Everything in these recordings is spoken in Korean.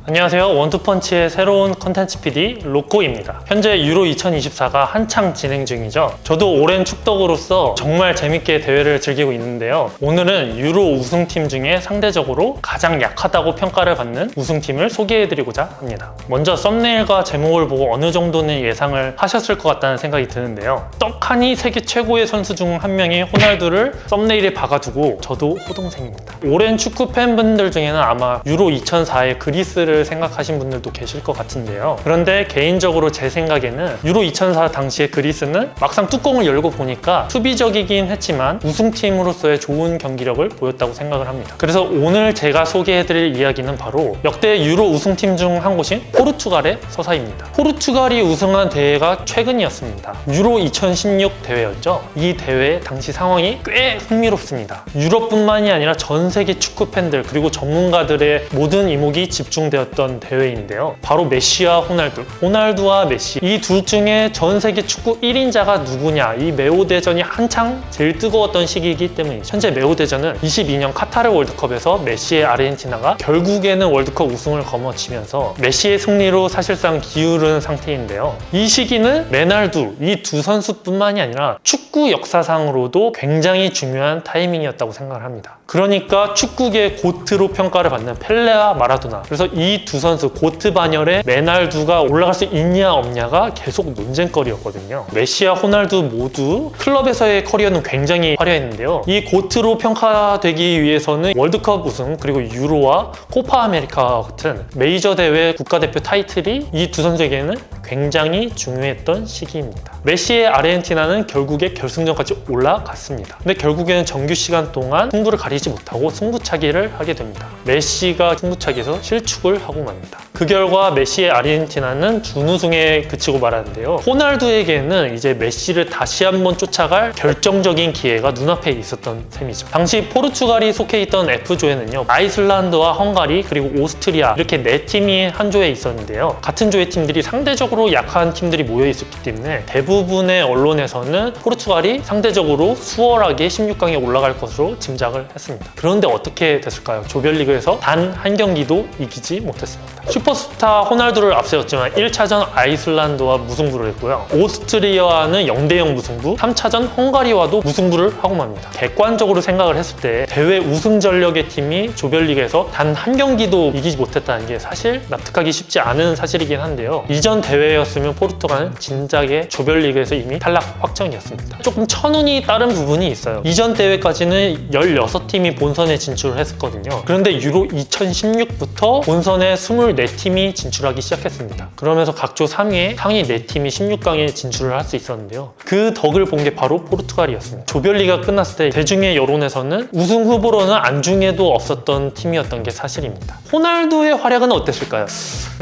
안녕하세요. 원투펀치의 새로운 컨텐츠 PD 로코입니다. 현재 유로 2024가 한창 진행 중이죠. 저도 오랜 축덕으로서 정말 재밌게 대회를 즐기고 있는데요. 오늘은 유로 우승팀 중에 상대적으로 가장 약하다고 평가를 받는 우승팀을 소개해드리고자 합니다. 먼저 썸네일과 제목을 보고 어느 정도는 예상을 하셨을 것 같다는 생각이 드는데요. 떡하니 세계 최고의 선수 중 한 명인 호날두를 썸네일에 박아두고 저도 호동생입니다. 오랜 축구 팬분들 중에는 아마 유로 2004의 그리스를 생각하신 분들도 계실 것 같은데요. 그런데 개인적으로 제 생각에는 유로 2004 당시의 그리스는 막상 뚜껑을 열고 보니까 수비적이긴 했지만 우승팀으로서의 좋은 경기력을 보였다고 생각을 합니다. 그래서 오늘 제가 소개해드릴 이야기는 바로 역대 유로 우승팀 중 한 곳인 포르투갈의 서사입니다. 포르투갈이 우승한 대회가 최근이었습니다. 유로 2016 대회였죠. 이 대회 당시 상황이 꽤 흥미롭습니다. 유럽뿐만이 아니라 전 세계 축구 팬들 그리고 전문가들의 모든 이목이 집중되었던 대회인데요. 바로 메시와 호날두와 메시 이 둘 중에 전 세계 축구 1인자가 누구냐 이 메오대전이 한창 제일 뜨거웠던 시기이기 때문이죠. 현재 메오대전은 22년 카타르 월드컵에서 메시의 아르헨티나가 결국에는 월드컵 우승을 거머쥐면서 메시의 승리로 사실상 기울은 상태인데요. 이 시기는 메날두 이 두 선수뿐만이 아니라 축구 역사상으로도 굉장히 중요한 타이밍이었다고 생각을 합니다. 그러니까 축구계의 고트로 평가를 받는 펠레와 마라도나 그래서 이 두 선수 고트 반열에 메날두가 올라갈 수 있냐 없냐가 계속 논쟁거리였거든요. 메시와 호날두 모두 클럽에서의 커리어는 굉장히 화려했는데요. 이 고트로 평가되기 위해서는 월드컵 우승 그리고 유로와 코파 아메리카 같은 메이저 대회 국가대표 타이틀이 이 두 선수에게는 굉장히 중요했던 시기입니다. 메시의 아르헨티나는 결국에 결승전까지 올라갔습니다. 근데 결국에는 정규 시간 동안 승부를 가리지 못하고 승부차기를 하게 됩니다. 메시가 승부차기에서 실축을 하고 맙니다. 그 결과 메시의 아르헨티나는 준우승에 그치고 말았는데요. 호날두에게는 이제 메시를 다시 한번 쫓아갈 결정적인 기회가 눈앞에 있었던 셈이죠. 당시 포르투갈이 속해 있던 F조에는요. 아이슬란드와 헝가리 그리고 오스트리아 이렇게 네 팀이 한 조에 있었는데요. 같은 조의 팀들이 상대적으로 약한 팀들이 모여 있었기 때문에 대부분의 언론에서는 포르투갈이 상대적으로 수월하게 16강에 올라갈 것으로 짐작을 했습니다. 그런데 어떻게 됐을까요? 조별리그에서 단 한 경기도 이기지 못했습니다. 슈퍼스타 호날두를 앞세웠지만 1차전 아이슬란드와 무승부를 했고요. 오스트리아와는 0대0 무승부, 3차전 헝가리와도 무승부를 하고 맙니다. 객관적으로 생각을 했을 때 대회 우승 전력의 팀이 조별리그에서 단 한 경기도 이기지 못했다는 게 사실 납득하기 쉽지 않은 사실이긴 한데요. 이전 대회였으면 포르투갈은 진작에 조별리그에서 이미 탈락 확정이었습니다. 조금 천운이 따른 부분이 있어요. 이전 대회까지는 16팀이 본선에 진출을 했었거든요. 그런데 유로 2016부터 본선에 24팀이 진출하기 시작했습니다. 그러면서 각조 3위에 상위 4팀이 16강에 진출을 할 수 있었는데요. 그 덕을 본 게 바로 포르투갈이었습니다. 조별리그가 끝났을 때 대중의 여론에서는 우승 후보로는 안중에도 없었던 팀이었던 게 사실입니다. 호날두의 활약은 어땠을까요?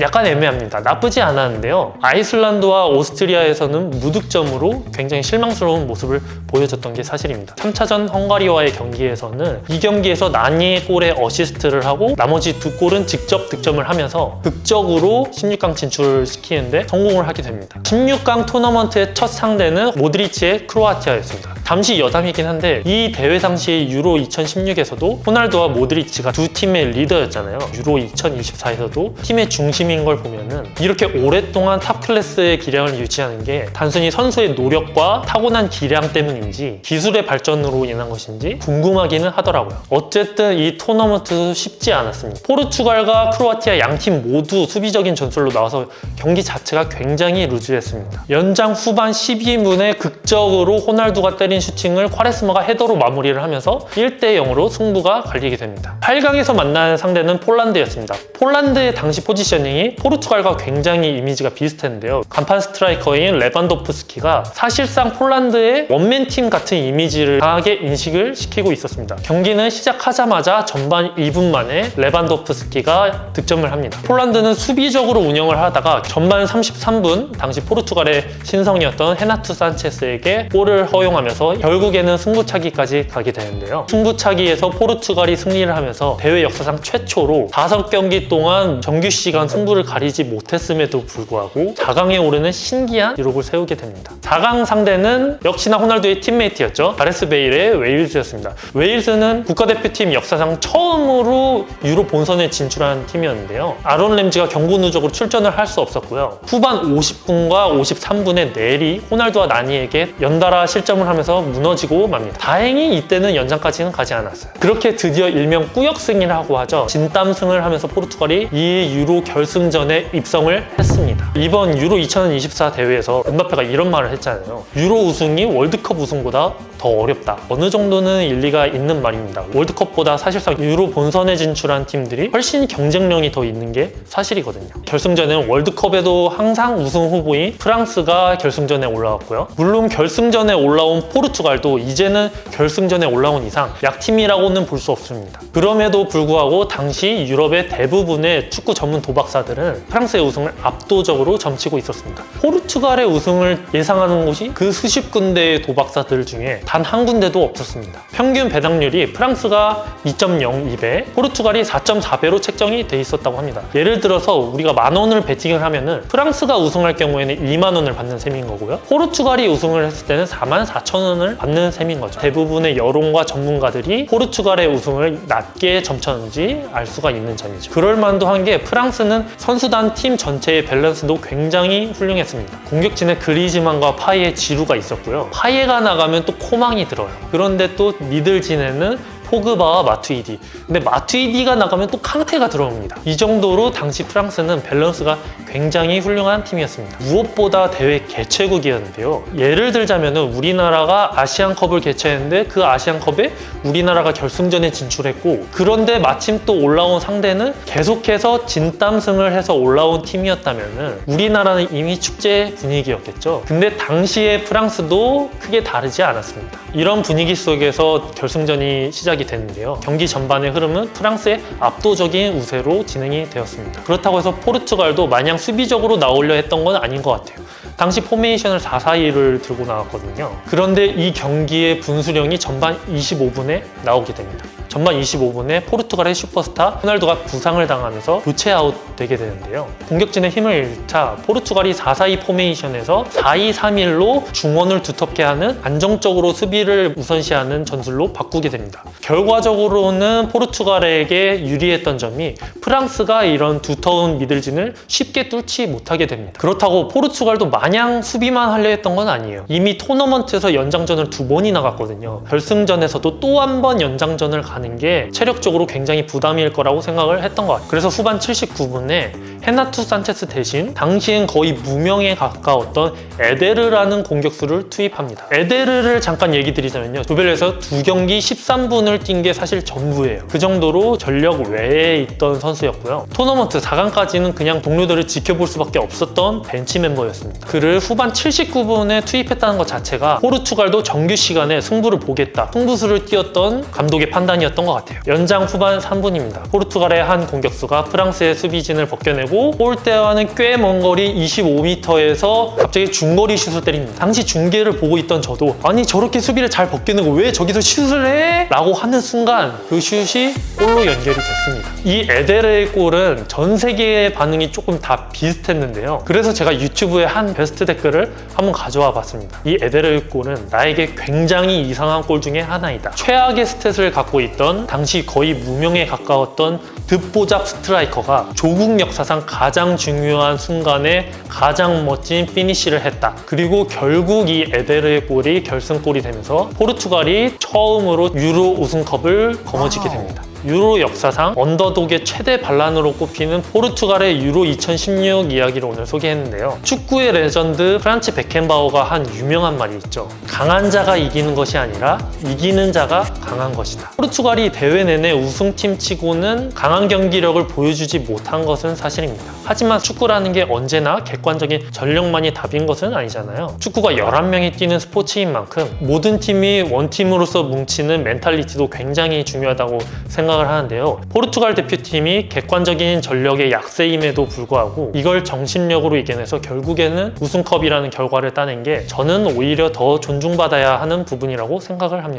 약간 애매합니다. 나쁘지 않았는데요. 아이슬란드와 오스트리아에서는 무득점으로 굉장히 실망스러운 모습을 보여줬던 게 사실입니다. 3차전 헝가리와의 경기에서는 이 경기에서 나니의 골에 어시스트를 하고 나머지 두 골은 직접 득점을 하면서 극적으로 16강 진출을 시키는데 성공을 하게 됩니다. 16강 토너먼트의 첫 상대는 모드리치의 크로아티아였습니다. 잠시 여담이긴 한데 이 대회 당시 유로 2016에서도 호날두와 모드리치가 두 팀의 리더였잖아요. 유로 2024에서도 팀의 중심인 걸 보면은 이렇게 오랫동안 탑 클래스의 기량을 유지하는 게 단순히 선수의 노력과 타고난 기량 때문인지 기술의 발전으로 인한 것인지 궁금하기는 하더라고요. 어쨌든 이 토너먼트도 쉽지 않았습니다. 포르투갈과 크로아티아 양팀 모두 수비적인 전술로 나와서 경기 자체가 굉장히 루즈했습니다. 연장 후반 12분에 극적으로 호날두가 때린 슈팅을 콰레스마가 헤더로 마무리를 하면서 1대0으로 승부가 갈리게 됩니다. 8강에서 만난 상대는 폴란드였습니다. 폴란드의 당시 포지셔닝이 포르투갈과 굉장히 이미지가 비슷했는데요. 간판 스트라이커인 레반도프스키가 사실상 폴란드의 원맨팀 같은 이미지를 강하게 인식을 시키고 있었습니다. 경기는 시작하자마자 전반 2분 만에 레반도프스키가 득점을 합니다. 폴란드는 수비적으로 운영을 하다가 전반 33분 당시 포르투갈의 신성이었던 헤나투 산체스에게 골을 허용하면서 결국에는 승부차기까지 가게 되는데요. 승부차기에서 포르투갈이 승리를 하면서 대회 역사상 최초로 5경기 동안 정규 시간 승부 승부를 가리지 못했음에도 불구하고 4강에 오르는 신기한 기록을 세우게 됩니다. 4강 상대는 역시나 호날두의 팀메이트였죠. 가레스 베일의 웨일즈였습니다. 웨일즈는 국가대표팀 역사상 처음으로 유로 본선에 진출한 팀이었는데요. 아론 램지가 경고 누적으로 출전을 할 수 없었고요. 후반 50분과 53분에 넬이 호날두와 나니에게 연달아 실점을 하면서 무너지고 맙니다. 다행히 이때는 연장까지는 가지 않았어요. 그렇게 드디어 일명 꾸역승이라고 하죠. 진땀승을 하면서 포르투갈이 이 유로 결승전에 입성을 했습니다. 이번 유로 2024 대회에서 음바페가 이런 말을 했잖아요. 유로 우승이 월드컵 우승보다 더 어렵다. 어느 정도는 일리가 있는 말입니다. 월드컵보다 사실상 유로 본선에 진출한 팀들이 훨씬 경쟁력이 더 있는 게 사실이거든요. 결승전에는 월드컵에도 항상 우승 후보인 프랑스가 결승전에 올라왔고요. 물론 결승전에 올라온 포르투갈도 이제는 결승전에 올라온 이상 약팀이라고는 볼 수 없습니다. 그럼에도 불구하고 당시 유럽의 대부분의 축구 전문 도박사들은 프랑스의 우승을 압도적으로 점치고 있었습니다. 포르투갈의 우승을 예상하는 곳이 그 수십 군데의 도박사들 중에 단 한 군데도 없었습니다. 평균 배당률이 프랑스가 2.02배, 포르투갈이 4.4배로 책정이 돼 있었다고 합니다. 예를 들어서 우리가 10,000원을 베팅을 하면은 프랑스가 우승할 경우에는 20,000원을 받는 셈인 거고요. 포르투갈이 우승을 했을 때는 44,000원을 받는 셈인 거죠. 대부분의 여론과 전문가들이 포르투갈의 우승을 낮게 점쳤는지 알 수가 있는 점이죠. 그럴만도 한 게 프랑스는 선수단 팀 전체의 밸런스도 굉장히 훌륭했습니다. 공격진에 그리즈만과 파이의 지루가 있었고요. 파이가 나가면 또 코망이 들어요. 그런데 또 미들진에는 포그바와 마투이디. 근데 마투이디가 나가면 또 캉테가 들어옵니다. 이 정도로 당시 프랑스는 밸런스가 굉장히 훌륭한 팀이었습니다. 무엇보다 대회 개최국이었는데요. 예를 들자면 우리나라가 아시안컵을 개최했는데 그 아시안컵에 우리나라가 결승전에 진출했고, 그런데 마침 또 올라온 상대는 계속해서 진땀승을 해서 올라온 팀이었다면 우리나라는 이미 축제 분위기였겠죠. 근데 당시의 프랑스도 크게 다르지 않았습니다. 이런 분위기 속에서 결승전이 시작이 됐는데요. 경기 전반의 흐름은 프랑스의 압도적인 우세로 진행이 되었습니다. 그렇다고 해서 포르투갈도 마냥 수비적으로 나오려 했던 건 아닌 것 같아요. 당시 포메이션을 4-4-2를 들고 나왔거든요. 그런데 이 경기의 분수령이 전반 25분에 나오게 됩니다. 전반 25분에 포르투갈의 슈퍼스타 호날두가 부상을 당하면서 교체 아웃되게 되는데요. 공격진의 힘을 잃자 포르투갈이 4-4-2 포메이션에서 4-2-3-1로 중원을 두텁게 하는 안정적으로 수비를 우선시하는 전술로 바꾸게 됩니다. 결과적으로는 포르투갈에게 유리했던 점이 프랑스가 이런 두터운 미들진을 쉽게 뚫지 못하게 됩니다. 그렇다고 포르투갈도 마냥 수비만 하려 했던 건 아니에요. 이미 토너먼트에서 연장전을 2번이 나갔거든요. 결승전에서도 또 한 번 연장전을 가는 게 체력적으로 굉장히 부담일 거라고 생각을 했던 것 같아요. 그래서 후반 79분에 헤나투 산체스 대신 당시엔 거의 무명에 가까웠던 에데르라는 공격수를 투입합니다. 에데르를 잠깐 얘기 드리자면요. 조별에서 2경기 13분을 뛴 게 사실 전부예요. 그 정도로 전력 외에 있던 선수였고요. 토너먼트 4강까지는 그냥 동료들을 지켜볼 수밖에 없었던 벤치 멤버였습니다. 그를 후반 79분에 투입했다는 것 자체가 포르투갈도 정규 시간에 승부를 보겠다, 승부수를 띄웠던 감독의 판단이었던 것 같아요. 연장 후반 3분입니다. 포르투갈의 한 공격수가 프랑스의 수비진을 벗겨내고 골대와는 꽤 먼 거리 25m에서 갑자기 중거리 슛을 때립니다. 당시 중계를 보고 있던 저도 아니 저렇게 수비를 잘 벗겨내고 왜 저기서 슛을 해? 라고 하는 순간 그 슛이 골로 연결이 됐습니다. 이 에데르의 골은 전 세계의 반응이 조금 다 비슷했는데요. 그래서 제가 유튜브에 한 베스트 댓글을 한번 가져와 봤습니다. 이 에데르의 골은 나에게 굉장히 이상한 골 중에 하나이다. 최악의 스탯을 갖고 있던 당시 거의 무명에 가까웠던 듣보잡 스트라이커가 조국 역사상 가장 중요한 순간에 가장 멋진 피니쉬를 했다. 그리고 결국 이 에데르의 골이 결승골이 되면서 포르투갈이 처음으로 유로 우승컵을 거머쥐게 됩니다. 유로 역사상 언더독의 최대 반란으로 꼽히는 포르투갈의 유로 2016 이야기를 오늘 소개했는데요. 축구의 레전드 프란츠 베켄바워가 한 유명한 말이 있죠. 강한 자가 이기는 것이 아니라 이기는 자가 강한 것이다. 포르투갈이 대회 내내 우승팀 치고는 강한 경기력을 보여주지 못한 것은 사실입니다. 하지만 축구라는 게 언제나 객관적인 전력만이 답인 것은 아니잖아요. 축구가 11명이 뛰는 스포츠인 만큼 모든 팀이 원팀으로서 뭉치는 멘탈리티도 굉장히 중요하다고 생각을 하는데요. 포르투갈 대표팀이 객관적인 전력의 약세임에도 불구하고 이걸 정신력으로 이겨내서 결국에는 우승컵이라는 결과를 따낸 게 저는 오히려 더 존중받아야 하는 부분이라고 생각을 합니다.